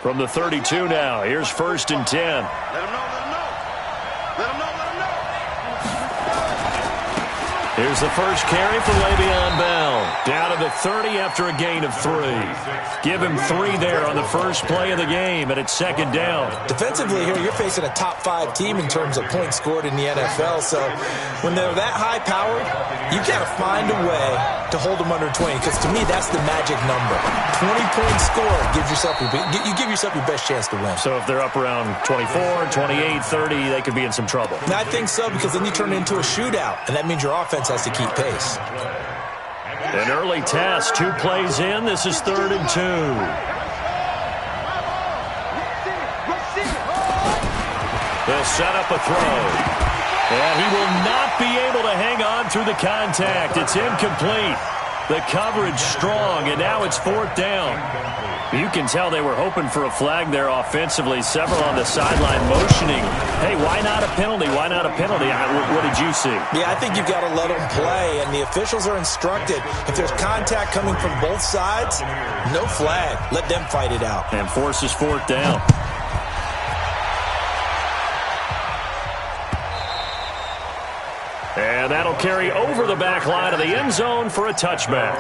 From the 32 now, here's 1st and 10. Let him know, let him know. Let him know, let him know. Here's the first carry for Le'Veon Bell. Down to the 30 after a gain of 3. Give him 3 there on the first play of the game, and it's 2nd down. Defensively here, you're facing a top 5 team in terms of points scored in the NFL. So when they're that high-powered, you've got to find a way to hold them under 20. Because to me, that's the magic number. 20-point score gives yourself you give yourself your best chance to win. So if they're up around 24, 28, 30, they could be in some trouble. And I think so, because then you turn it into a shootout, and that means your offense has to keep pace. An early test, 2 plays in. This is 3rd and 2. They'll set up a throw. And he will not be able to hang on through the contact. It's incomplete. The coverage strong, and now it's 4th down. You can tell they were hoping for a flag there offensively. Several on the sideline motioning. Hey, why not a penalty? Why not a penalty? What did you see? Yeah, I think you've got to let them play, and the officials are instructed. If there's contact coming from both sides, no flag. Let them fight it out. And forces 4th down. And that'll carry over the back line of the end zone for a touchback.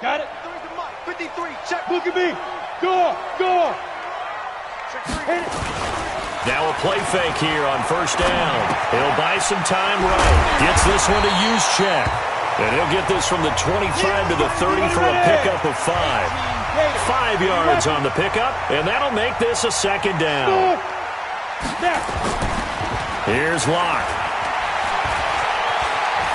Got it. 53. Check. Look at me. Go. Go. Hit it. Now a play fake here on 1st down. He'll buy some time right. Gets this one to use check. And he'll get this from the 25 to the 30 for a pickup of 5. 5 yards on the pickup, and that'll make this a 2nd down. Here's Locke.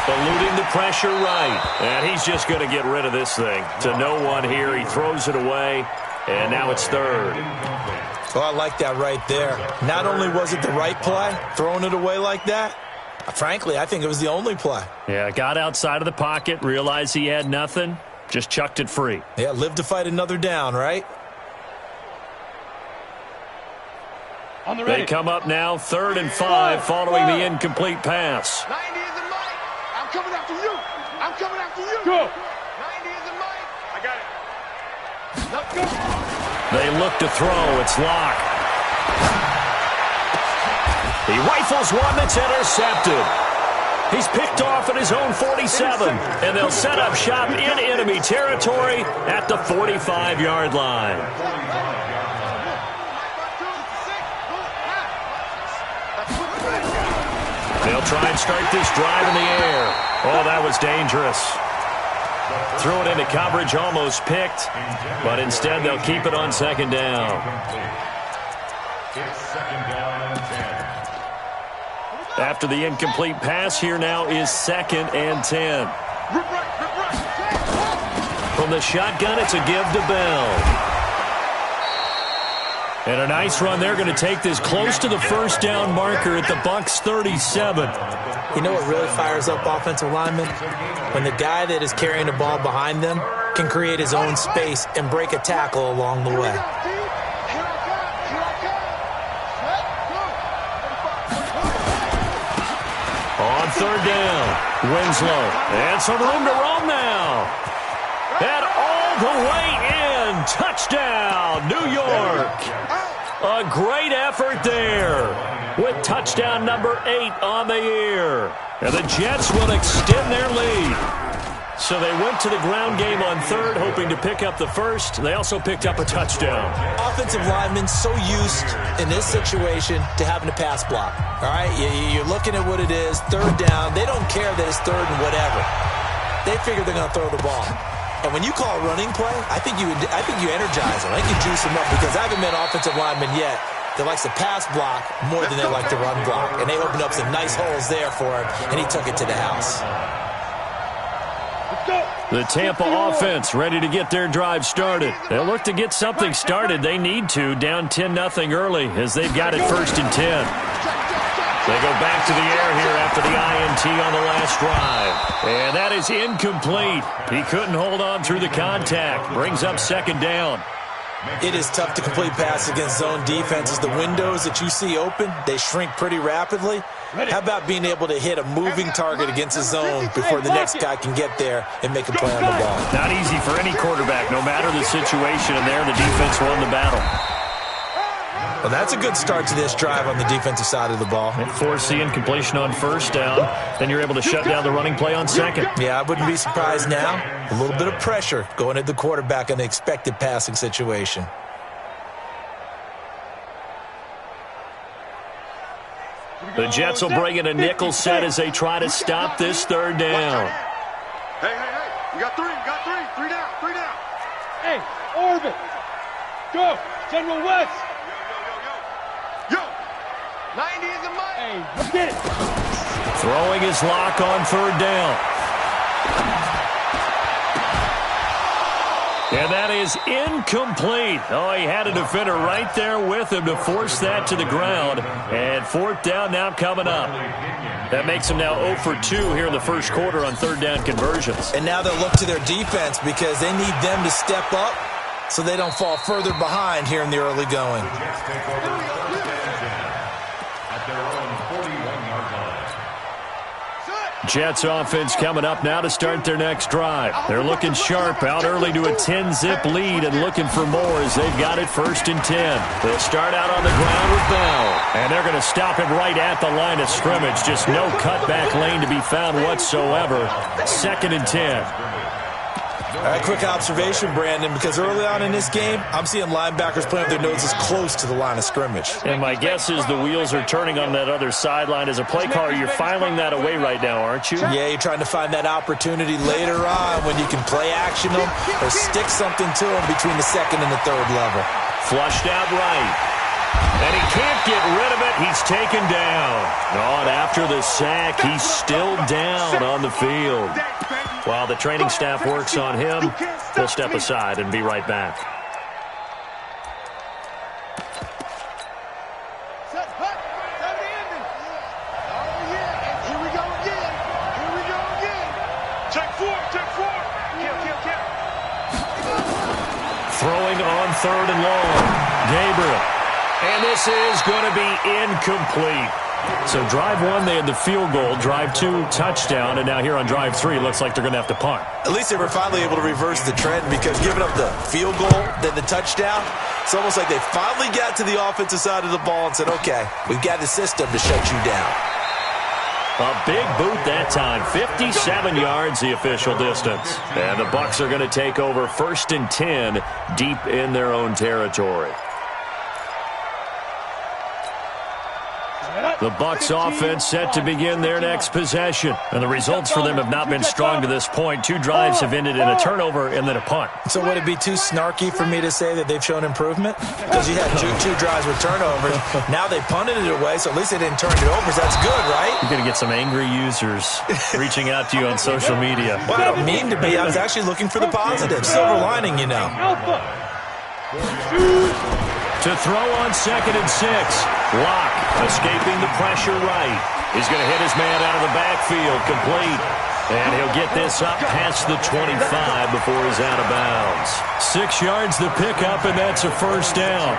Eluding the pressure right. And he's just going to get rid of this thing. To no one here. He throws it away, and now it's 3rd. Oh, I like that right there. Not only was it the right play, throwing it away like that, frankly, I think it was the only play. Yeah, got outside of the pocket, realized he had nothing, just chucked it free. Yeah, live to fight another down, right? They come up now, 3rd and 5, following the incomplete pass. 90 isn't mine. I'm coming after you. I'm coming after you. Go. 90 isn't mine. I got it. Let's go. They look to throw. It's Locke. He rifles one that's intercepted. He's picked off at his own 47, and they'll set up shop in enemy territory at the 45-yard line. They'll try and start this drive in the air. Oh, that was dangerous. Threw it into coverage, almost picked, but instead they'll keep it on 2nd down. It's 2nd down and 10. After the incomplete pass, here now is 2nd and 10. From the shotgun, it's a give to Bell. And a nice run. They're going to take this close to the 1st down marker at the Bucs 37. You know what really fires up offensive linemen? When the guy that is carrying the ball behind them can create his own space and break a tackle along the way. On 3rd down, Winslow. And some room to roam now. And all the way in. Touchdown, New York. A great effort there with touchdown number 8 on the year. And the Jets will extend their lead. So they went to the ground game on 3rd, hoping to pick up the 1st. They also picked up a touchdown. Offensive linemen so used in this situation to having to pass block. All right, you're looking at what it is, 3rd down. They don't care that it's 3rd and whatever. They figure they're going to throw the ball. And when you call a running play, I think you energize them. I think you juice them up, because I haven't met an offensive lineman yet that likes to pass block more than they like to run block. And they opened up some nice holes there for him, and he took it to the house. The Tampa offense ready to get their drive started. They'll look to get something started. They need to, down 10-0 early, as they've got it 1st and 10. They go back to the air here after the INT on the last drive. And that is incomplete. He couldn't hold on through the contact. Brings up 2nd down. It is tough to complete passes against zone defenses. The windows that you see open, they shrink pretty rapidly. How about being able to hit a moving target against a zone before the next guy can get there and make a play on the ball? Not easy for any quarterback, no matter the situation, and there the defense won the battle. Well, that's a good start to this drive on the defensive side of the ball. And forcing completion on first down. Then you're able to shut down the running play on second. Yeah, I wouldn't be surprised now. A little bit of pressure going at the quarterback in the expected passing situation. The Jets will bring in a nickel set as they try to stop this third down. Hey. You got three. Three down. Hey, orbit. Go. General West. Yo. 90 is a mile. Hey, let's get it. Throwing his lock on third down. And that is incomplete. Oh, he had a defender right there with him to force that to the ground. And fourth down now coming up. That makes him now 0 for 2 here in the first quarter on third down conversions. And now they'll look to their defense because they need them to step up so they don't fall further behind here in the early going. Jets offense coming up now to start their next drive. They're looking sharp, out early to a 10-zip lead and looking for more as they've got it 1st and 10. They'll start out on the ground with Bell. And they're going to stop him right at the line of scrimmage. Just no cutback lane to be found whatsoever. 2nd and 10. All right, quick observation, Brandon, because early on in this game, I'm seeing linebackers playing with their noses close to the line of scrimmage. And my guess is the wheels are turning on that other sideline. As a play caller, you're filing that away right now, aren't you? Yeah, you're trying to find that opportunity later on when you can play action them or stick something to them between the 2nd and the 3rd level. Flushed out right. And he can't get rid of it. He's taken down. Oh, and after the sack, he's still down on the field. While the training staff works on him, we'll step aside and be right back. Here we go again. Check four. Kill. Throwing on 3rd and long. Gabriel. And this is going to be incomplete. So drive 1, they had the field goal. Drive 2, touchdown. And now here on drive 3, looks like they're going to have to punt. At least they were finally able to reverse the trend because giving up the field goal, then the touchdown, it's almost like they finally got to the offensive side of the ball and said, okay, we've got the system to shut you down. A big boot that time. 57 yards, the official distance. And the Bucs are going to take over 1st and 10 deep in their own territory. The Bucs offense set to begin their next possession. And the results for them have not been strong to this point. 2 drives have ended in a turnover and then a punt. So would it be too snarky for me to say that they've shown improvement? Because you had two drives with turnovers. Now they punted it away, so at least they didn't turn it over. So that's good, right? You're going to get some angry users reaching out to you on social media. Well, I don't mean to be. I was actually looking for the positive. Silver lining, you know. To throw on 2nd and 6. Locke escaping the pressure right. He's going to hit his man out of the backfield, complete. And he'll get this up past the 25 before he's out of bounds. 6 yards the pickup, and that's a 1st down.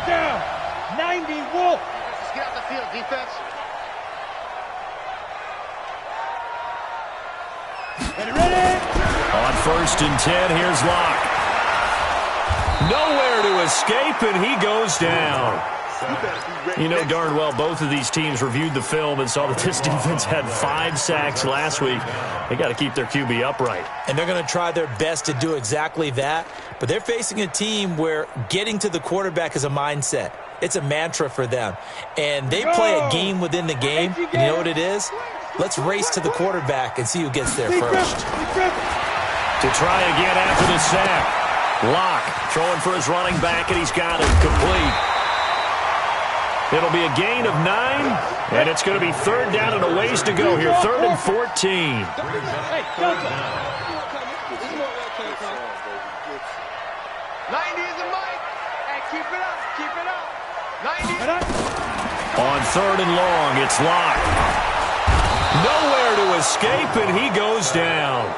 Down. 90 Wolf. Just get out the field, defense. Ready? On 1st and 10, here's Locke. Nowhere to escape, and he goes down. You know darn well both of these teams reviewed the film and saw that this defense had 5 sacks last week. They got to keep their QB upright. And they're going to try their best to do exactly that. But they're facing a team where getting to the quarterback is a mindset. It's a mantra for them. And they play a game within the game. And you know what it is? Let's race to the quarterback and see who gets there first. To try again after the sack. Locke throwing for his running back, and he's got it complete. It'll be a gain of 9, and it's going to be 3rd down and a ways to go here. 3rd and 14. Hey, Delta. 90 is a mic. Hey, keep it up. 90. On 3rd and long, it's locked. Nowhere to escape, and he goes down.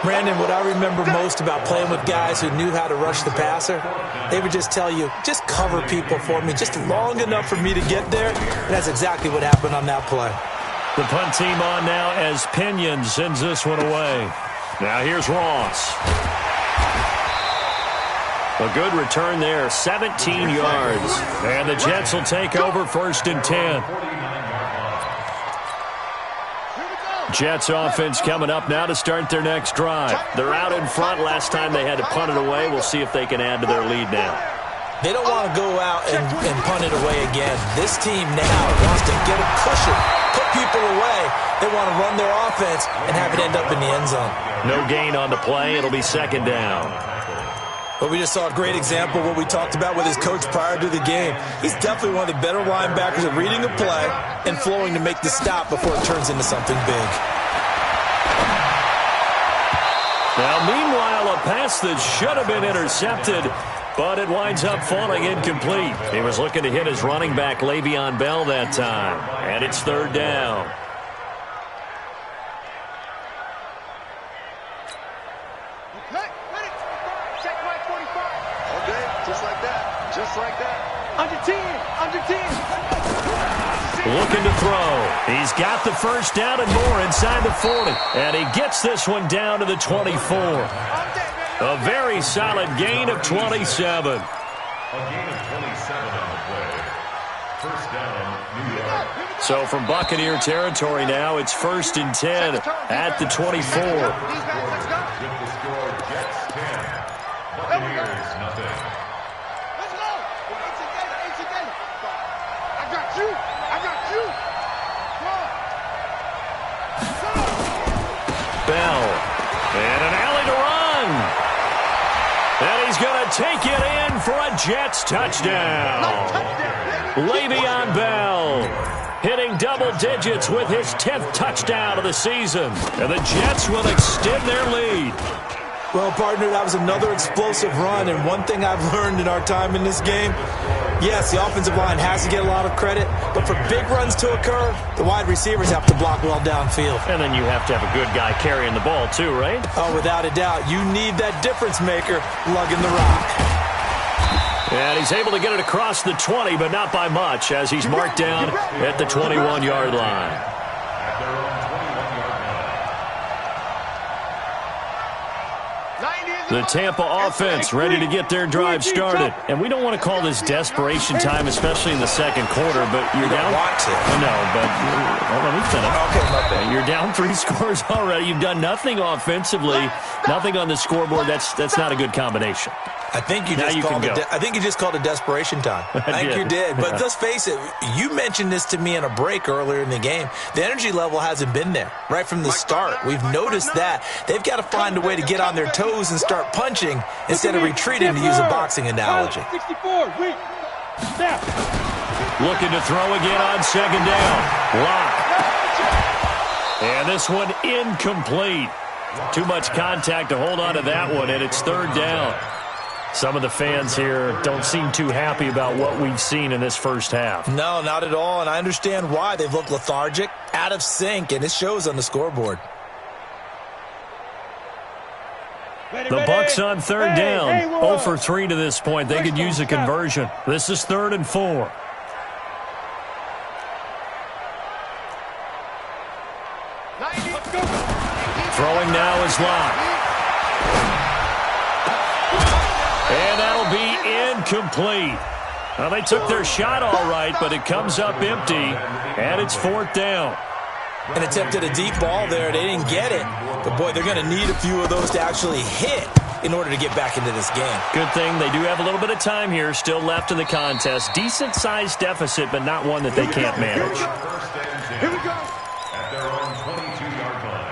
Brandon, what I remember most about playing with guys who knew how to rush the passer, they would just tell you, just cover people for me, just long enough for me to get there. And that's exactly what happened on that play. The punt team on now as Pinion sends this one away. Now here's Ross. A good return there, 17 yards. And the Jets will take over 1st and 10. Jets offense coming up now to start their next drive. They're out in front. Last time they had to punt it away. We'll see if they can add to their lead now. They don't want to go out and punt it away again. This team now wants to get a cushion, put people away. They want to run their offense and have it end up in the end zone. No gain on the play. It'll be 2nd down. But we just saw a great example of what we talked about with his coach prior to the game. He's definitely one of the better linebackers at reading a play and flowing to make the stop before it turns into something big. Now, meanwhile, a pass that should have been intercepted, but it winds up falling incomplete. He was looking to hit his running back, Le'Veon Bell, that time. And it's 3rd down. Looking to throw. He's got the 1st down and more inside the 40. And he gets this one down to the 24. A very solid gain of 27. A gain of 27 on the play. 1st down, New York. So from Buccaneer territory now, it's 1st and 10 at the 24. With the score, Jets 10. Buccaneers nothing. Let's go. It's again. I got you. Bell. And an alley to run. And he's going to take it in for a Jets touchdown. Le'Veon Bell hitting double digits with his 10th touchdown of the season. And the Jets will extend their lead. Well, partner, that was another explosive run, and one thing I've learned in our time in this game, yes, the offensive line has to get a lot of credit, but for big runs to occur, the wide receivers have to block well downfield. And then you have to have a good guy carrying the ball too, right? Oh, without a doubt. You need that difference maker lugging the rock. And he's able to get it across the 20, but not by much, as he's marked down at the 21-yard line. The Tampa offense ready to get their drive started. And we don't want to call this desperation time, especially in the 2nd quarter, but you're down. Want to. No, but let me finish. Okay, my bad. You're down 3 scores already. You've done nothing offensively, nothing on the scoreboard. That's not a good combination. I think you just called it desperation time. I think you did. But let's face it, you mentioned this to me in a break earlier in the game. The energy level hasn't been there right from the start. We've noticed that. They've got to find a way to get on their toes and start punching instead of retreating, to use a boxing analogy. 64, wait. Snap. Looking to throw again on 2nd down. Lock. And this one incomplete. Too much contact to hold on to that one, and it's 3rd down. Some of the fans here don't seem too happy about what we've seen in this first half. No, not at all, and I understand why. They've looked lethargic, out of sync, and it shows on the scoreboard. The Bucs on 3rd down. 0 for 3 to this point. They could use a conversion. This is 3rd and 4. Throwing now is Locke. And that'll be incomplete. Well, they took their shot all right, but it comes up empty, and it's 4th down. An attempt at a deep ball there. They didn't get it. But, boy, they're going to need a few of those to actually hit in order to get back into this game. Good thing they do have a little bit of time here still left in the contest. Decent-sized deficit, but not one that they can't manage. Here we go. At their own 22-yard line.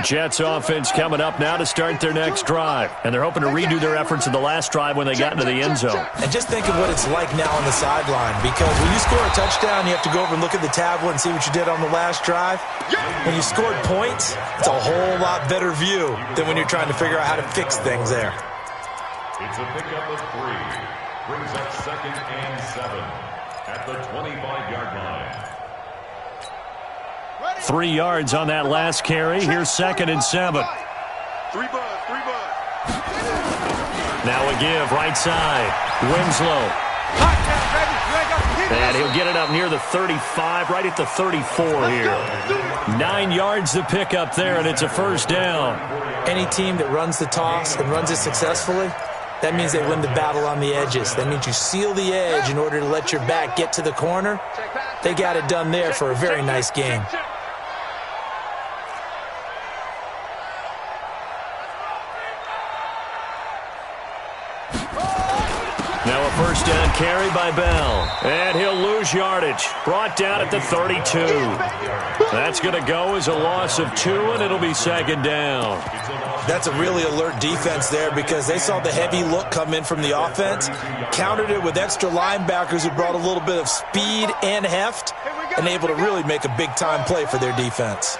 Jets offense coming up now to start their next drive. And they're hoping to redo their efforts in the last drive when they got into the end zone. And just think of what it's like now on the sideline, because when you score a touchdown, you have to go over and look at the tablet and see what you did on the last drive. When you scored points, it's a whole lot better view than when you're trying to figure out how to fix things there. It's a pickup of 3. Brings up 2nd and 7 at the 25-yard line. 3 yards on that last carry. Here's 2nd and 7. 3 bud. Now a give, right side. Winslow. And he'll get it up near the 35, right at the 34 here. 9 yards to pick up there, and it's a first down. Any team that runs the toss and runs it successfully, that means they win the battle on the edges. That means you seal the edge in order to let your back get to the corner. They got it done there for a very nice game. Now a first down carry by Bell. And he'll lose yardage. Brought down at the 32. That's going to go as a loss of 2, and it'll be 2nd down. That's a really alert defense there because they saw the heavy look come in from the offense, countered it with extra linebackers who brought a little bit of speed and heft, and able to really make a big-time play for their defense.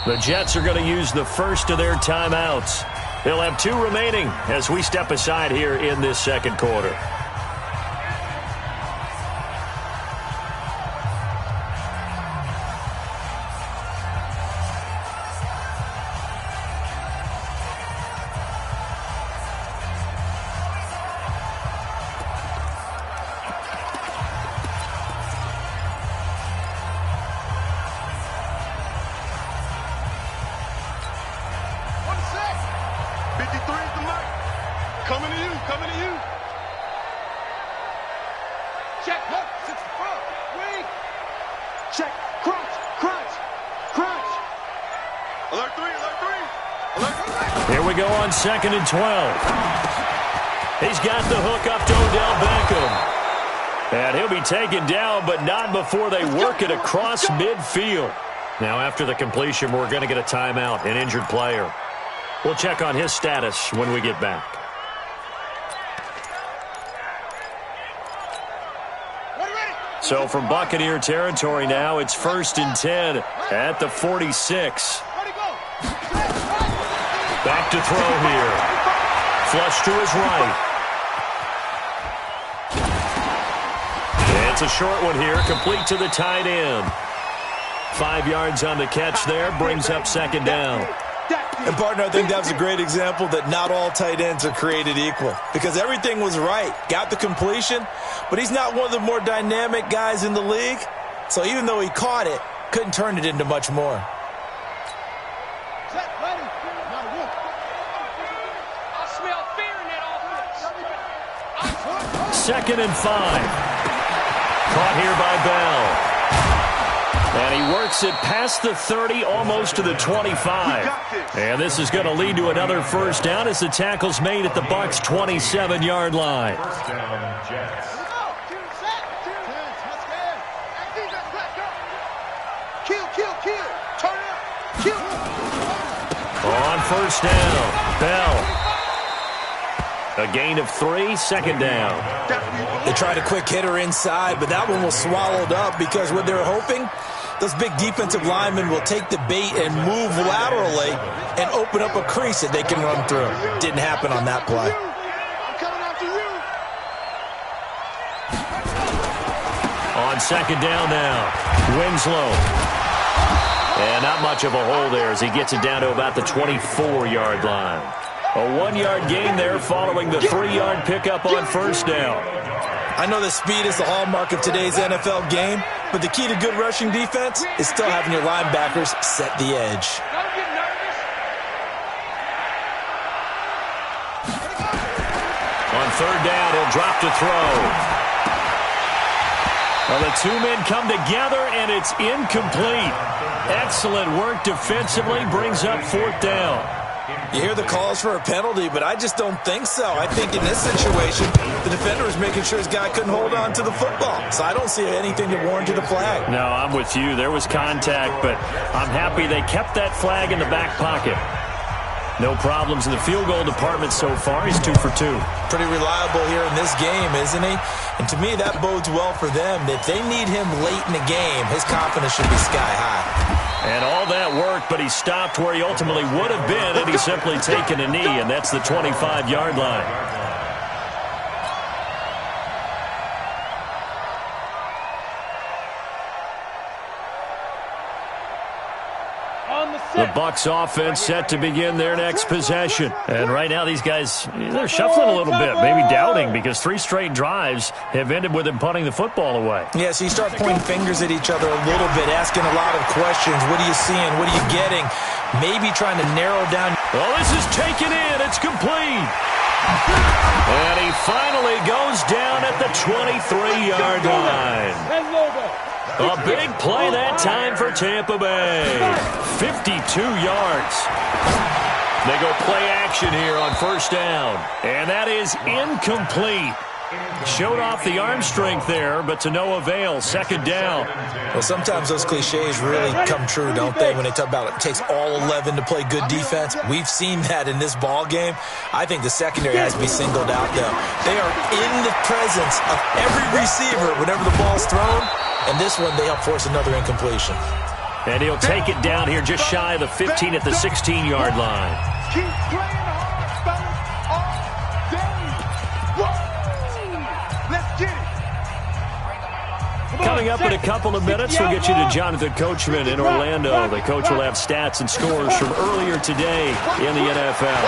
The Jets are going to use the first of their timeouts. They'll have 2 remaining as we step aside here in this second quarter. Here we go on 2nd and 12. He's got the hook up to Odell Beckham. And he'll be taken down, but not before they work it across midfield. Now after the completion, we're going to get a timeout, an injured player. We'll check on his status when we get back. So from Buccaneer territory now, it's 1st and 10 at the 46. Back to throw here. Flush to his right. And it's a short one here, complete to the tight end. 5 yards on the catch there, brings up 2nd down. And, partner, I think that was a great example that not all tight ends are created equal because everything was right. Got the completion, but he's not one of the more dynamic guys in the league. So even though he caught it, couldn't turn it into much more. Second and 5. Caught here by Bell. And he works it past the 30, almost to the 25. And this is going to lead to another first down as the tackle's made at the Bucs' 27-yard line. First down, Jets. On first down, Bell. A gain of 3, 2nd down. They tried a quick hitter inside, but that one was swallowed up because what they're hoping, those big defensive linemen will take the bait and move laterally and open up a crease that they can run through. Didn't happen on that play. On 2nd down now, Winslow. And not much of a hole there as he gets it down to about the 24-yard line. A 1-yard gain there following the 3-yard pickup on first down. I know that speed is the hallmark of today's NFL game, but the key to good rushing defense is still having your linebackers set the edge. On 3rd down, he'll drop to throw. Well, the 2 men come together, and it's incomplete. Excellent work defensively, brings up 4th down. You hear the calls for a penalty, but I just don't think so. I think in this situation, the defender was making sure his guy couldn't hold on to the football. So I don't see anything that warranted a flag. No, I'm with you. There was contact, but I'm happy they kept that flag in the back pocket. No problems in the field goal department so far. He's 2 for 2. Pretty reliable here in this game, isn't he? And to me, that bodes well for them. If they need him late in the game, his confidence should be sky high. And all that worked, but he stopped where he ultimately would have been had he simply taken a knee, and that's the 25-yard line. The Bucs offense set to begin their next possession. And right now these guys, they're shuffling a little bit, maybe doubting, because 3 straight drives have ended with them punting the football away. Yeah, so you start pointing fingers at each other a little bit, asking a lot of questions. What are you seeing? What are you getting? Maybe trying to narrow down. Well, this is taken in. It's complete. And he finally goes down at the 23-yard line. A big play that time for Tampa Bay. 52 yards. They go play action here on first down. And that is incomplete. Showed off the arm strength there, but to no avail. Second down. Well, sometimes those cliches really come true, don't they, when they talk about it takes all 11 to play good defense. We've seen that in this ball game. I think the secondary has to be singled out, though. They are in the presence of every receiver whenever the ball's thrown. And this one, they help force another incompletion. And he'll take it down here just shy of the 15 at the 16-yard line. Keep playing hard, fellas, all day. Whoa! Let's get it. Coming up in a couple of minutes, we'll get you to Jonathan Coachman in Orlando. The coach will have stats and scores from earlier today in the NFL.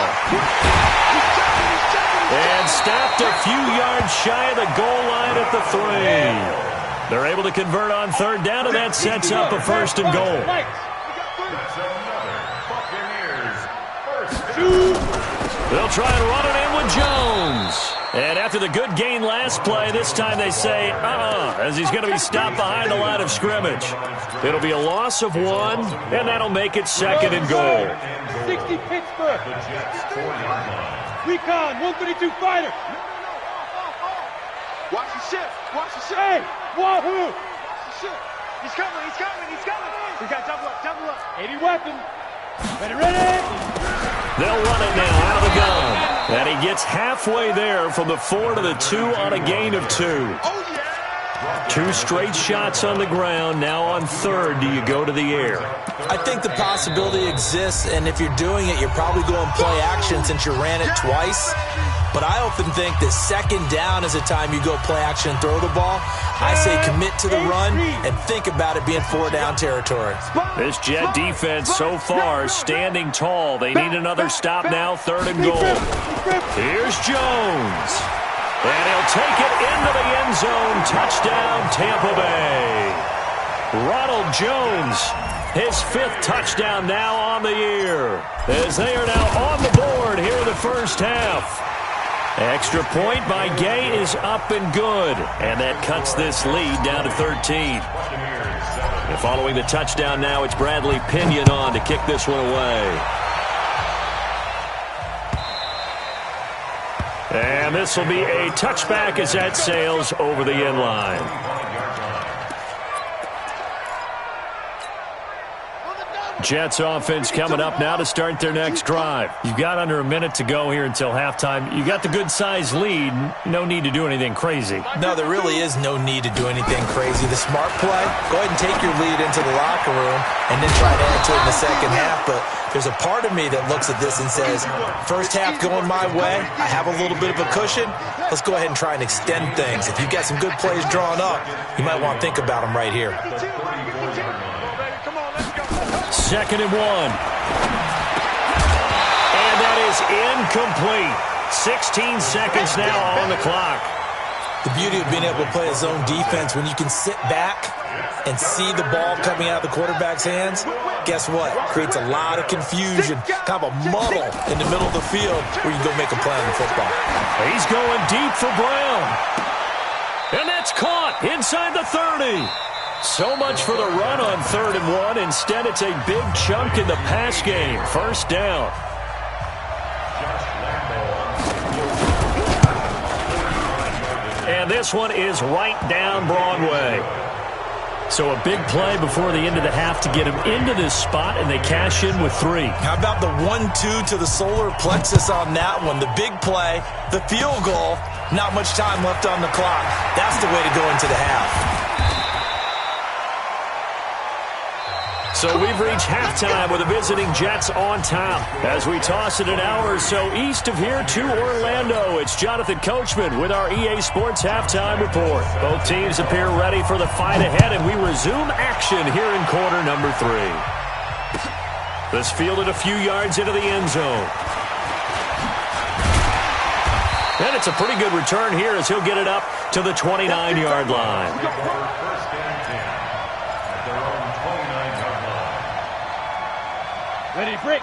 And stopped a few yards shy of the goal line at the 3. They're able to convert on third down, and that sets up a first and goal. They'll try and run it in with Jones. And after the good gain last play, this time they say, as he's going to be stopped behind the line of scrimmage. It'll be a loss of 1, and that'll make it second and goal. 60 Pittsburgh. Recon, 132 fighter. Watch the shift. Watch the shift. Hey, Wahoo. Watch the shift. He's coming. He's coming. He's coming. He's got double up. Double up. 80 weapons. Ready. They'll run it now out of the gun. And he gets halfway there from the 4 to the 2 on a gain of 2. Oh, yeah. 2 straight shots on the ground. Now on third, do you go to the air? I think the possibility exists, and if you're doing it, you're probably going play action since you ran it twice. But I often think that second down is a time you go play action and throw the ball. I say commit to the run and think about it being 4-down territory. This Jet defense so far standing tall. They need another stop now, third and goal. Here's Jones. And he'll take it into the end zone. Touchdown, Tampa Bay. Ronald Jones, his 5th touchdown now on the year, as they are now on the board here in the first half. Extra point by Gay is up and good, and that cuts this lead down to 13. And following the touchdown now, it's Bradley Pinion on to kick this one away. And this will be a touchback as that sails over the end line. Jets offense coming up now to start their next drive. You've got under a minute to go here until halftime. You got the good-sized lead. No need to do anything crazy. No, there really is no need to do anything crazy. The smart play, go ahead and take your lead into the locker room and then try to add to it in the second half. But there's a part of me that looks at this and says, first half going my way, I have a little bit of a cushion. Let's go ahead and try and extend things. If you've got some good plays drawn up, you might want to think about them right here. Second and 1. And that is incomplete. 16 seconds now on the clock. The beauty of being able to play a zone defense, when you can sit back and see the ball coming out of the quarterback's hands, guess what? Creates a lot of confusion, kind of a muddle in the middle of the field where you can go make a play on the football. He's going deep for Brown. And that's caught inside the 30. So much for the run on 3rd and 1. Instead, it's a big chunk in the pass game. First down. And this one is right down Broadway. So a big play before the end of the half to get him into this spot, and they cash in with 3. How about the 1-2 to the solar plexus on that one? The big play, the field goal, not much time left on the clock. That's the way to go into the half. So we've reached halftime with the visiting Jets on top. As we toss it an hour or so east of here to Orlando, it's Jonathan Coachman with our EA Sports Halftime Report. Both teams appear ready for the fight ahead, and we resume action here in quarter number 3. This fielded a few yards into the end zone. And it's a pretty good return here as he'll get it up to the 29-yard line.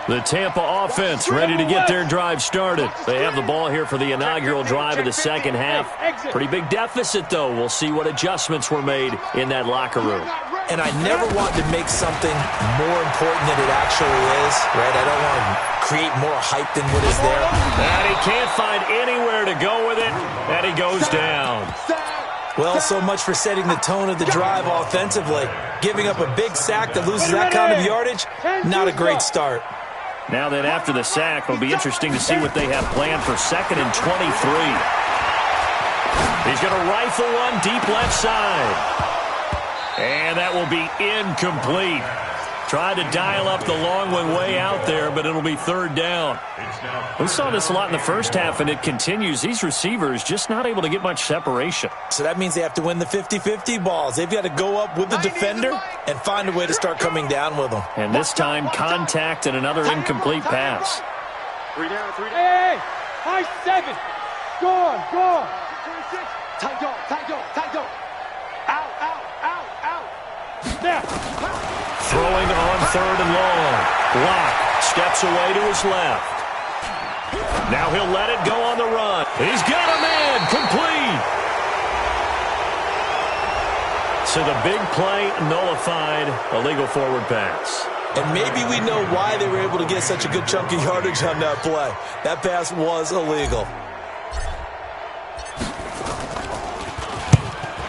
The Tampa offense ready to get their drive started. They have the ball here for the inaugural drive of the second half. Pretty big deficit, though. We'll see what adjustments were made in that locker room. And I never want to make something more important than it actually is, right? I don't want to create more hype than what is there. And he can't find anywhere to go with it, and he goes down. Well, so much for setting the tone of the drive offensively. Giving up a big sack that loses that kind of yardage, not a great start. Now then, after the sack, it'll be interesting to see what they have planned for 2nd and 23. He's going to rifle one deep left side. And that will be incomplete. Tried to dial up the long one way out there, but it'll be 3rd down. We saw this a lot in the first half, and it continues. These receivers just not able to get much separation. So that means they have to win the 50-50 balls. They've got to go up with the defender and find a way to start coming down with them. And this time, contact and another incomplete pass. 3 down, 3 down. Hey, high 7. Gone. 26. Tight go. Out. Now. Throwing on 3rd and long. Block steps away to his left. Now he'll let it go on the run. He's got a man. Complete. So the big play nullified. Illegal forward pass. And maybe we know why they were able to get such a good chunk of yardage on that play. That pass was illegal.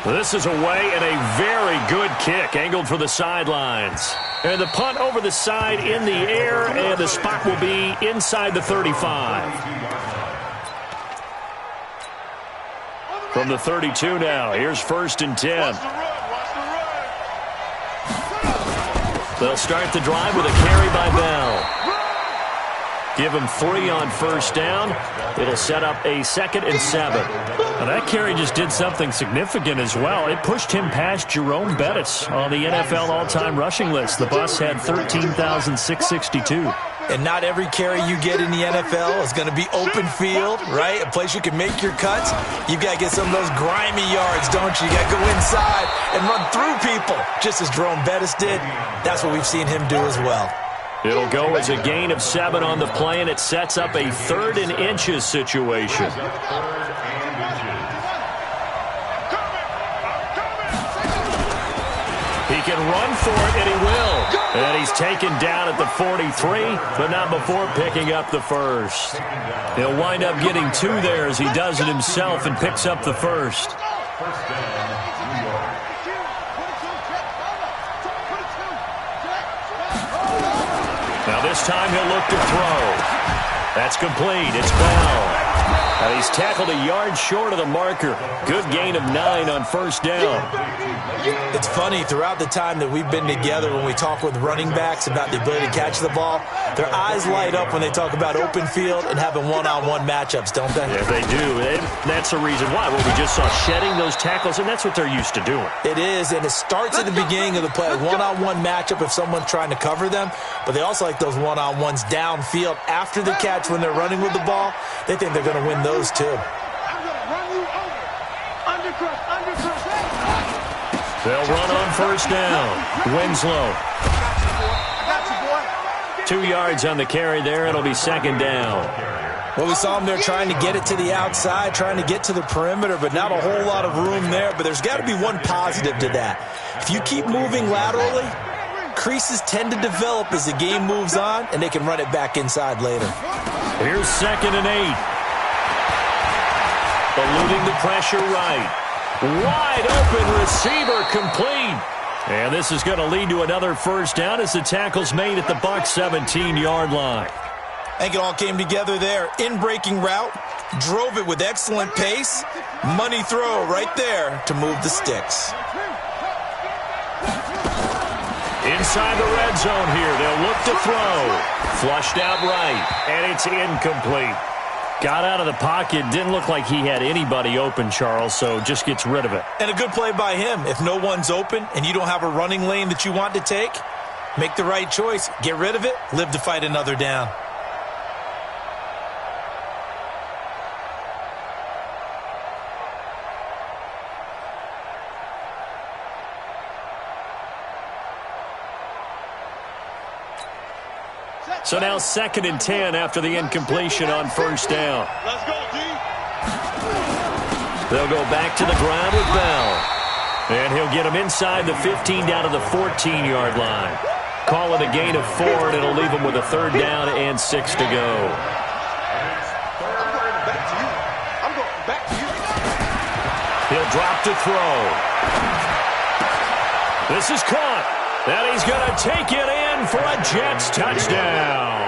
This is away and a very good kick, angled for the sidelines. And the punt over the side in the air, and the spot will be inside the 35. From the 32 now, here's 1st and 10. They'll start the drive with a carry by Bell. Give him 3 on 1st down. It'll set up a 2nd and 7. Now that carry just did something significant as well. It pushed him past Jerome Bettis on the NFL all-time rushing list. The bus had 13,662. And not every carry you get in the NFL is going to be open field, right? A place you can make your cuts. You got to get some of those grimy yards, don't you? You got to go inside and run through people, just as Jerome Bettis did. That's what we've seen him do as well. It'll go as a gain of 7 on the play, and it sets up a 3rd and inches situation. He can run for it, and he will. And he's taken down at the 43, but not before picking up the 1st. He'll wind up getting 2 there as he does it himself and picks up the 1st. Now this time he'll look to throw. That's complete. It's Bell. And he's tackled a yard short of the marker. Good gain of 9 on 1st down. It's funny, throughout the time that we've been together, when we talk with running backs about the ability to catch the ball, their eyes light up when they talk about open field and having one-on-one matchups, don't they? Yeah, they do. And that's the reason why. Well, we just saw shedding those tackles, and that's what they're used to doing. It is, and it starts at the beginning of the play. One-on-one matchup if someone's trying to cover them, but they also like those one-on-ones downfield after the catch when they're running with the ball. They think they're going to win those too. I'm going to run you over. Undercrush. They'll run on 1st down. Winslow. I got you, boy. 2 yards on the carry there. It'll be 2nd down. Well, we saw him there trying to get it to the outside, trying to get to the perimeter, but not a whole lot of room there. But there's got to be one positive to that. If you keep moving laterally, creases tend to develop as the game moves on, and they can run it back inside later. Here's 2nd and 8. Eluding the pressure right. Wide open receiver complete. And this is going to lead to another first down as the tackle's made at the Bucs 17-yard line. I think it all came together there. In-breaking route, drove it with excellent pace. Money throw right there to move the sticks. Inside the red zone here, they'll look to throw. Flushed out right, and it's incomplete. Got out of the pocket, didn't look like he had anybody open, Charles, so just gets rid of it. And a good play by him. If no one's open and you don't have a running lane that you want to take, make the right choice. Get rid of it, live to fight another down. So now 2nd and 10 after the incompletion on first down. Let's go, D. They'll go back to the ground with Bell. And he'll get him inside the 15 down to the 14-yard line. Call it a gain of 4, and it'll leave him with a 3rd down and 6 to go. I'm going back to you. He'll drop to throw. This is caught. And he's going to take it in for a Jets touchdown.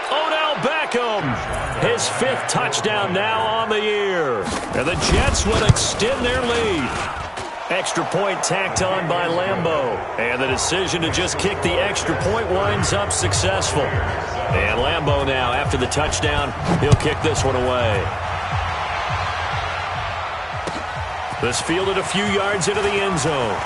Odell Beckham, his 5th touchdown now on the year. And the Jets will extend their lead. Extra point tacked on by Lambeau. And the decision to just kick the extra point winds up successful. And Lambeau now, after the touchdown, he'll kick this one away. This fielded a few yards into the end zone.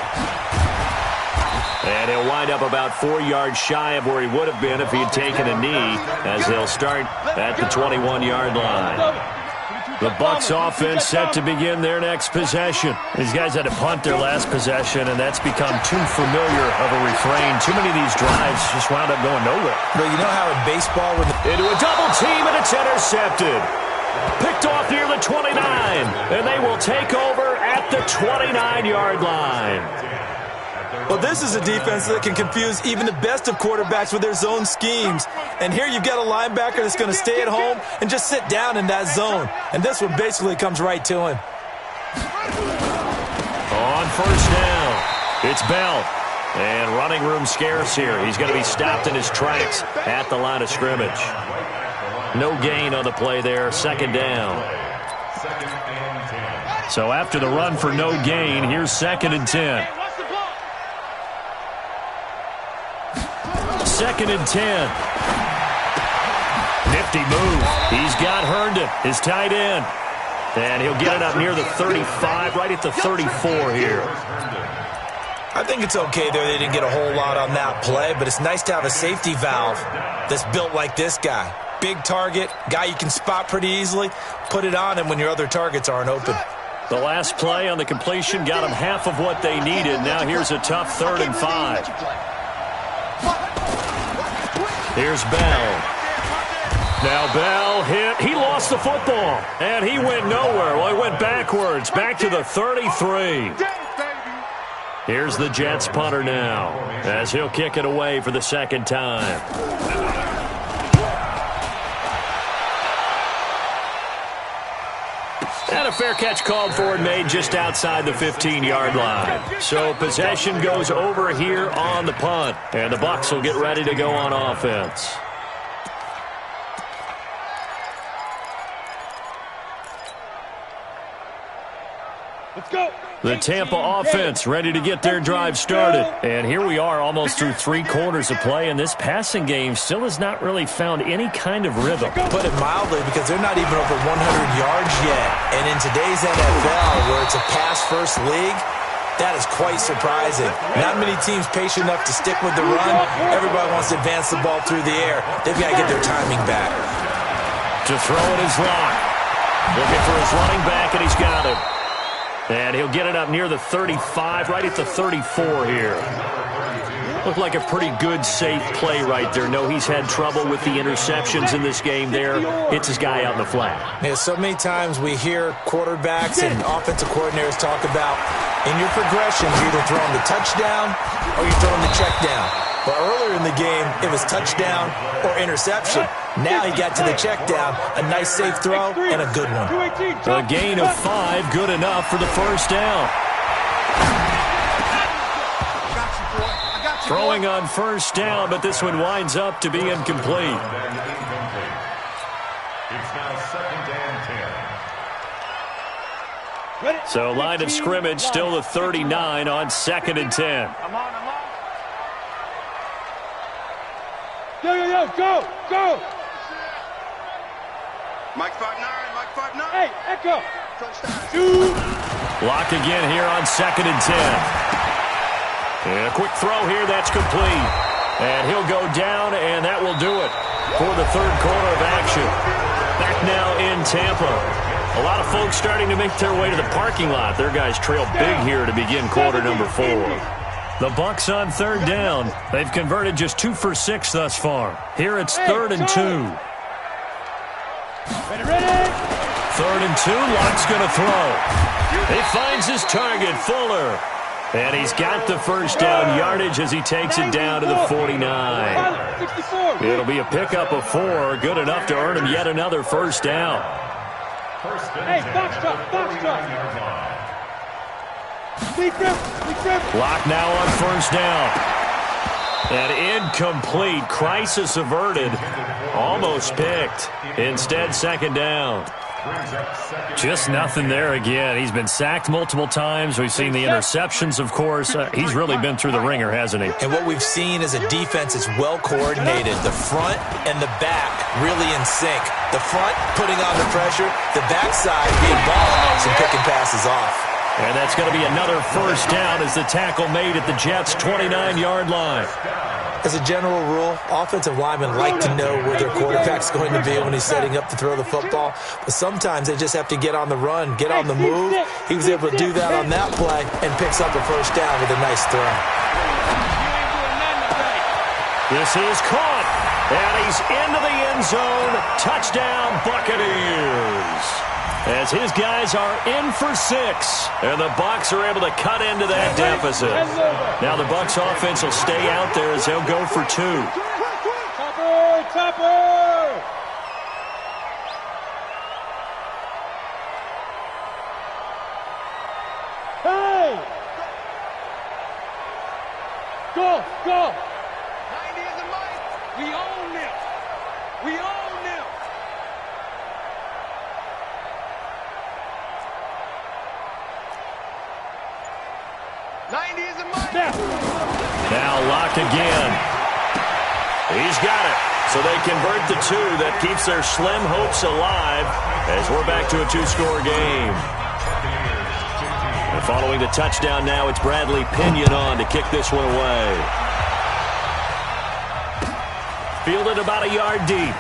And he'll wind up about 4 yards shy of where he would have been if he had taken a knee, as they'll start at the 21-yard line. The Bucs offense set to begin their next possession. These guys had to punt their last possession, and that's become too familiar of a refrain. Too many of these drives just wound up going nowhere. But you know how in baseball, into a double team, and it's intercepted. Picked off near the 29, and they will take over at the 29-yard line. Well, this is a defense that can confuse even the best of quarterbacks with their zone schemes. And here you've got a linebacker that's going to stay at home and just sit down in that zone. And this one basically comes right to him. On first down, it's Bell. And running room scarce here. He's going to be stopped in his tracks at the line of scrimmage. No gain on the play there, 2nd down. So after the run for no gain, here's 2nd and 10. 2nd and 10. Nifty move. He's got Herndon, his tight end. And he'll get it up near the 35, right at the 34 here. I think it's okay there. They didn't get a whole lot on that play, but it's nice to have a safety valve that's built like this guy. Big target, guy you can spot pretty easily. Put it on him when your other targets aren't open. The last play on the completion got them half of what they needed. Now here's a tough 3rd and 5. Here's Bell. Now Bell hit. He lost the football, and he went nowhere. Well, he went backwards, back to the 33. Here's the Jets punter now, as he'll kick it away for the 2nd time. And a fair catch called for and made just outside the 15-yard line. So possession goes over here on the punt. And the Bucs will get ready to go on offense. Let's go. The Tampa offense ready to get their drive started. And here we are almost through 3 quarters of play, and this passing game still has not really found any kind of rhythm. Put it mildly, because they're not even over 100 yards yet. And in today's NFL, where it's a pass-first league, that is quite surprising. Not many teams patient enough to stick with the run. Everybody wants to advance the ball through the air. They've got to get their timing back. To throw it is Locke. Looking for his running back, and he's got him. And he'll get it up near the 35, right at the 34 here. Looked like a pretty good, safe play right there. No, he's had trouble with the interceptions in this game there. Hits his guy out in the flat. Yeah, so many times we hear quarterbacks and offensive coordinators talk about, in your progression, you're either throwing the touchdown or you're throwing the check down. But earlier in the game, it was touchdown or interception. Now he got to the check down, a nice safe throw, and a good one. A gain of 5, good enough for the first down. Throwing on first down, but this one winds up to be incomplete. It's now 2nd and 10. So line of scrimmage still the 39 on 2nd and 10. I'm on. Yo, go! Mike 5'9", Hey, Echo! Block again here on 2nd and 10. And a quick throw here, that's complete. And he'll go down, and that will do it for the third quarter of action. Back now in Tampa. A lot of folks starting to make their way to the parking lot. Their guys trail big here to begin quarter number 4. The Bucs on third down. They've converted just 2 for 6 thus far. Here it's 3rd and 2. Ready? 3rd and 2. Lock's going to throw. He finds his target, Fuller. And he's got the first down yardage as he takes it down to the 49. It'll be a pickup of 4. Good enough to earn him yet another first down. Hey, box truck. Lock now on first down. And incomplete. Crisis averted. Almost picked. Instead, 2nd down. Just nothing there again. He's been sacked multiple times. We've seen the interceptions, of course. He's really been through the ringer, hasn't he? And what we've seen is a defense that's well coordinated. The front and the back really in sync. The front putting on the pressure. The backside being ball hawks and picking passes off. And that's going to be another first down as the tackle made at the Jets' 29-yard line. As a general rule, offensive linemen like to know where their quarterback's going to be when he's setting up to throw the football. But sometimes they just have to get on the run, get on the move. He was able to do that on that play and picks up a first down with a nice throw. This is caught, and he's into the end zone. Touchdown, Buccaneers. As his guys are in for 6, and the Bucs are able to cut into that deficit. Now the Bucs offense will stay out there as they'll go for 2. Topper! Hey! Go! 90 is the mic. We own them. 90 is the mic. Now Lock again. He's got it. So they convert the 2. That keeps their slim hopes alive as we're back to a 2-score game. And following the touchdown now, it's Bradley Pinion on to kick this one away. Fielded about a yard deep.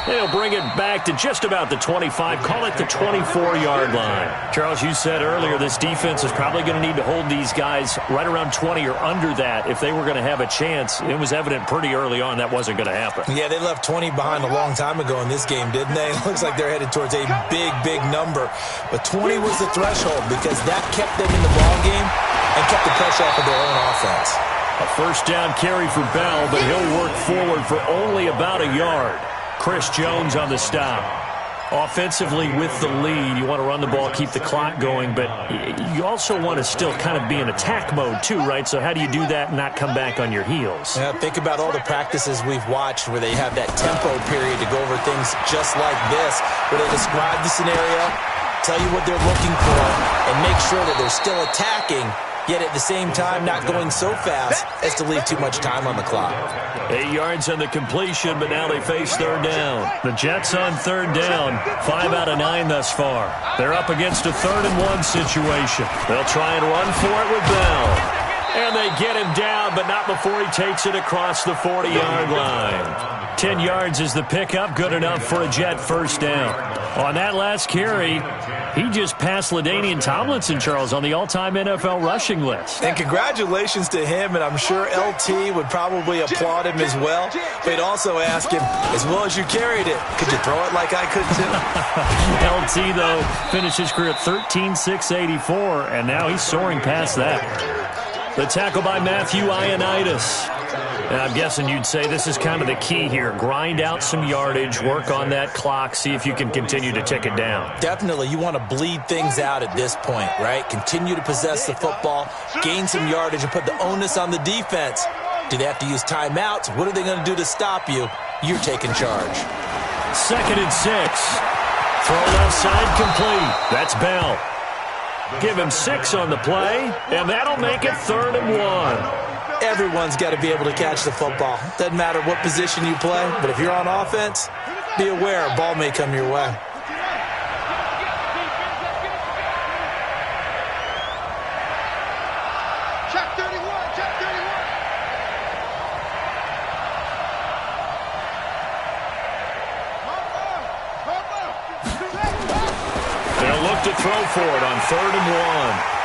They'll bring it back to just about the 25. Call it the 24-yard line. Charles, you said earlier this defense is probably going to need to hold these guys right around 20 or under that if they were going to have a chance. It was evident pretty early on that wasn't going to happen. Yeah, they left 20 behind a long time ago in this game, didn't they? It looks like they're headed towards a big number. But 20 was the threshold because that kept them in the ball game and kept the pressure off of their own offense. A first down carry for Bell, but he'll work forward for only about a yard. Chris Jones on the stop. Offensively with the lead, you want to run the ball, keep the clock going, but you also want to still kind of be in attack mode too, right? So how do you do that and not come back on your heels? Yeah, think about all the practices we've watched where they have that tempo period to go over things just like this, where they describe the scenario, tell you what they're looking for, and make sure that they're still attacking, yet at the same time not going so fast as to leave too much time on the clock. 8 yards on the completion, but now they face third down. The Jets on third down, 5 out of 9 thus far. They're up against a 3rd and 1 situation. They'll try and run for it with Bell. And they get him down, but not before he takes it across the 40-yard line. 10 yards is the pickup, good enough for a Jet first down. On that last carry, he just passed LaDainian Tomlinson, Charles, on the all-time NFL rushing list. And congratulations to him, and I'm sure LT would probably applaud him as well. But he'd also ask him, as well as you carried it, could you throw it like I could too? LT, though, finished his career at 13.684, and now he's soaring past that. The tackle by Matthew Ioannidis. And I'm guessing you'd say this is kind of the key here. Grind out some yardage, work on that clock, see if you can continue to tick it down. Definitely. You want to bleed things out at this point, right? Continue to possess the football, gain some yardage, and put the onus on the defense. Do they have to use timeouts? What are they going to do to stop you? You're taking charge. 2nd and 6. Throw left side complete. That's Bell. Give him 6 on the play, and that'll make it 3rd and 1. Everyone's got to be able to catch the football. Doesn't matter what position you play, but if you're on offense, be aware a ball may come your way. Check 31, check 31. They'll look to throw for it on 3rd and 1.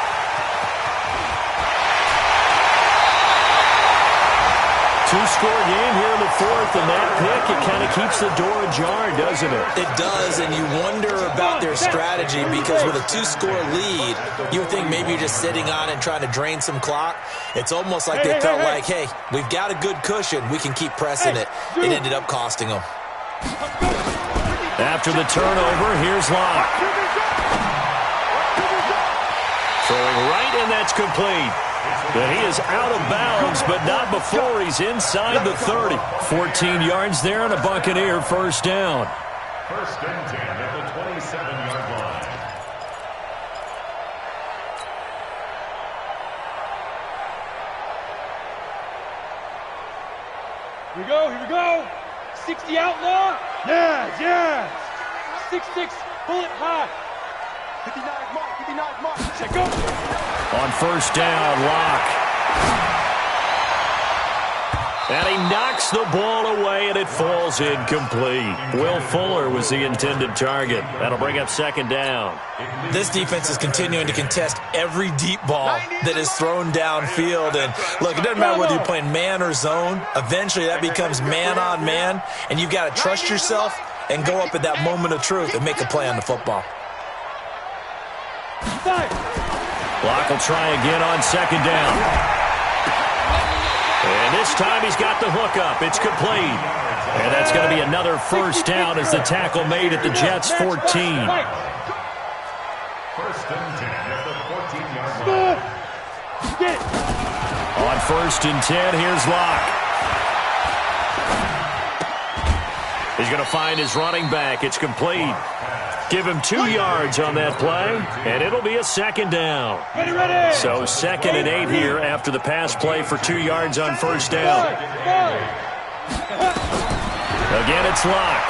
Two-score game here in the 4th, and that pick, it kind of keeps the door ajar, doesn't it? It does, and you wonder about their strategy because with a 2-score lead, you would think maybe you're just sitting on it and trying to drain some clock. It's almost like they felt like, hey, we've got a good cushion. We can keep pressing it. It ended up costing them. After the turnover, here's Locke. Throwing right, and that's complete. But he is out of bounds, but not before he's inside the 30. 14 yards there and a Buccaneer first down. 1st and 10 at the 27-yard line. Here we go, here we go. 60 outlaw. Yes, yes. 6-6, bullet high. 59 mark, 59 mark. Check go. On first down, Locke. And he knocks the ball away, and it falls incomplete. Will Fuller was the intended target. That'll bring up 2nd down. This defense is continuing to contest every deep ball that is thrown downfield. And, look, it doesn't matter whether you're playing man or zone. Eventually, that becomes man-on-man, and you've got to trust yourself and go up at that moment of truth and make a play on the football. Locke will try again on 2nd down. And this time he's got the hook up. It's complete. And that's going to be another first down as the tackle made at the Jets' 14. 1st and 10 at the 14-yard line. On 1st and 10, here's Locke. He's going to find his running back. It's complete. Give him 2 yards on that play, and it'll be a 2nd down. Ready. So 2nd and 8 here after the pass play for 2 yards on first down. Again, it's Locke.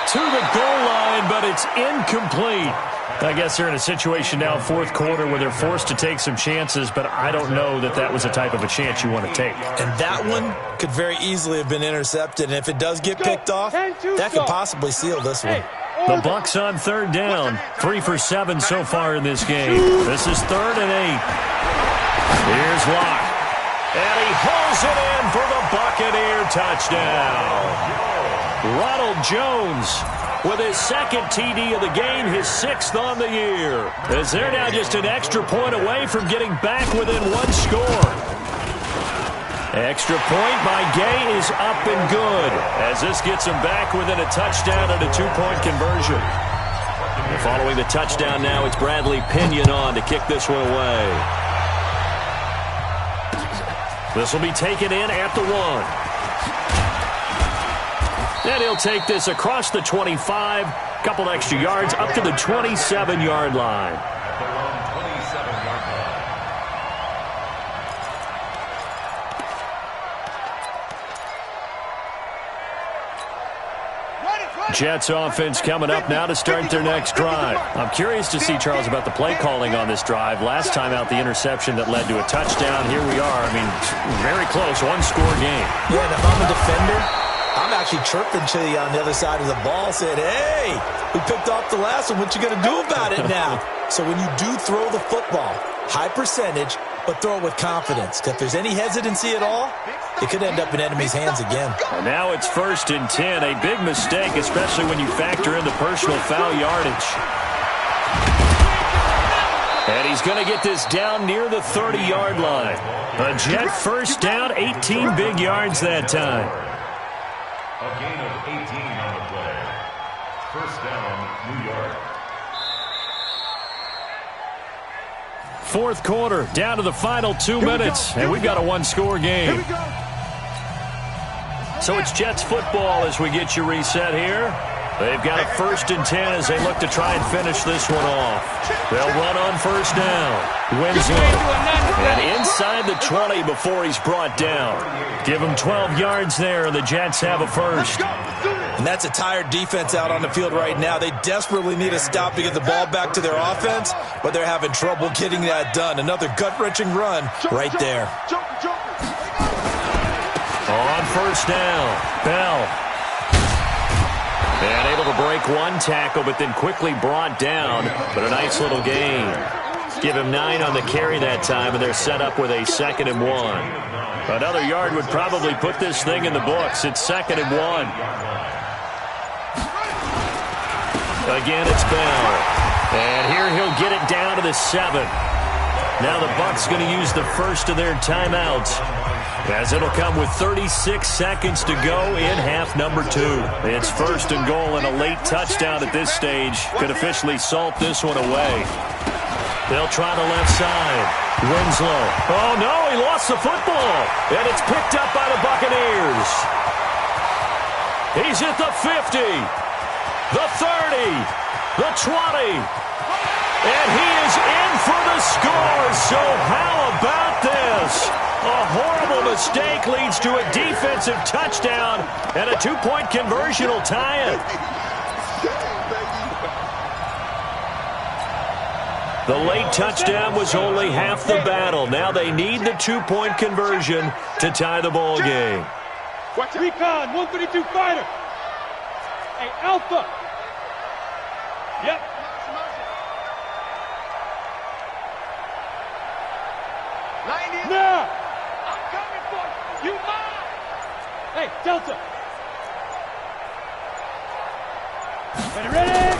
To the goal line, but it's incomplete. I guess they're in a situation now, 4th quarter, where they're forced to take some chances, but I don't know that that was the type of a chance you want to take. And that one could very easily have been intercepted, and if it does get picked off, that could possibly seal this one. The Bucs on 3rd down, 3 for 7 so far in this game. This is 3rd and 8. Here's Locke. And he hauls it in for the Buccaneer touchdown. Ronald Jones with his 2nd TD of the game, his 6th on the year. As they're now just an extra point away from getting back within 1 score. Extra point by Gay is up and good, as this gets him back within a touchdown and a 2-point conversion. And following the touchdown now, it's Bradley Pinion on to kick this one away. This will be taken in at the 1. And he'll take this across the 25, couple extra yards, up to the 27-yard line. Jets offense coming up now to start their next drive. I'm curious to see, Charles, about the play calling on this drive. Last time out, the interception that led to a touchdown. Here we are. I mean, very close, 1-score game. Yeah, and if I'm a defender, I'm actually chirping to you on the other side of the ball, saying, hey, we picked off the last one. What you going to do about it now? So when you do throw the football, high percentage, but throw it with confidence. Because if there's any hesitancy at all, it could end up in enemy's hands again. And now it's 1st and 10. A big mistake, especially when you factor in the personal foul yardage. And he's going to get this down near the 30-yard line. A Jet first down, 18 big yards that time. A gain of 18 on the play. First down, New York. Fourth quarter, down to the final 2 minutes, and we've got a one-score game. So it's Jets football as we get you reset here. They've got a 1st and 10 as they look to try and finish this one off. They'll run on first down. Winslow. And inside the 20 before he's brought down. Give him 12 yards there, and the Jets have a first. And that's a tired defense out on the field right now. They desperately need a stop to get the ball back to their offense, but they're having trouble getting that done. Another gut-wrenching run right there. On first down, Bell. And able to break one tackle, but then quickly brought down. But a nice little gain. Give him 9 on the carry that time, and they're set up with a 2nd and 1. Another yard would probably put this thing in the books. It's 2nd and 1. Again, it's Bell. And here he'll get it down to the 7. Now the Bucs going to use the first of their timeouts, as it'll come with 36 seconds to go in half number 2. It's 1st and goal, and a late touchdown at this stage could officially salt this one away. They'll try the left side. Winslow. Oh, no, he lost the football. And it's picked up by the Buccaneers. He's at the 50, the 30, the 20. And he is in for the score. So how about this? A horrible mistake leads to a defensive touchdown, and a 2-point conversion will tie it. The late touchdown was only half the battle. Now they need the 2-point conversion to tie the ball game. Recon, 132 fighter. Hey, Alpha. Yep. Now. I'm coming for you. You mine. Hey, Delta. Ready?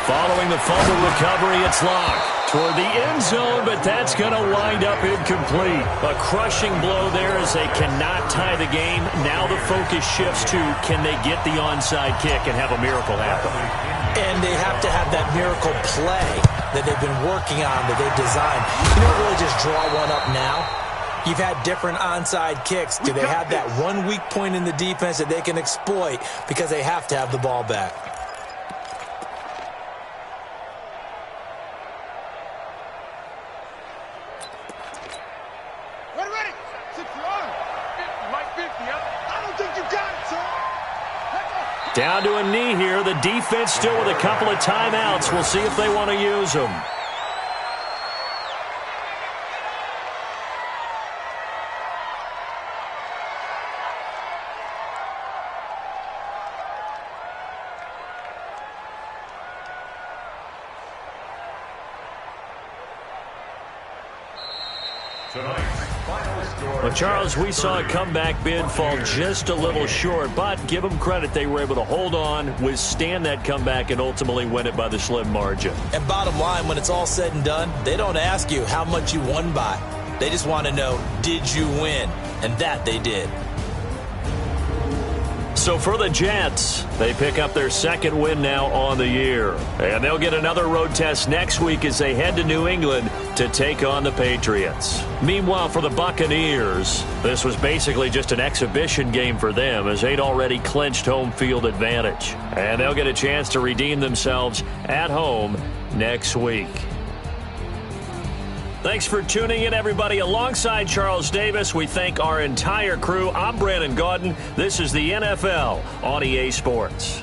Following the fumble recovery, it's locked toward the end zone, but that's going to wind up incomplete. A crushing blow there as they cannot tie the game. Now the focus shifts to, can they get the onside kick and have a miracle happen? And they have to have that miracle play that they've been working on, that they've designed. You don't really just draw one up now. You've had different onside kicks. Do they have that one weak point in the defense that they can exploit because they have to have the ball back? Ready. 60 on. 50, Mike 50, huh? I don't think you got it, sir. Down to a knee here. The defense still with a couple of timeouts. We'll see if they want to use them. Well, Charles, we saw a comeback bid fall just a little short, but give them credit. They were able to hold on, withstand that comeback, and ultimately win it by the slim margin. And bottom line, when it's all said and done, they don't ask you how much you won by. They just want to know, did you win? And that they did. So for the Jets, they pick up their 2nd win now on the year. And they'll get another road test next week as they head to New England to take on the Patriots. Meanwhile, for the Buccaneers, this was basically just an exhibition game for them as they'd already clinched home field advantage. And they'll get a chance to redeem themselves at home next week. Thanks for tuning in, everybody. Alongside Charles Davis, we thank our entire crew. I'm Brandon Gaudin. This is the NFL on EA Sports.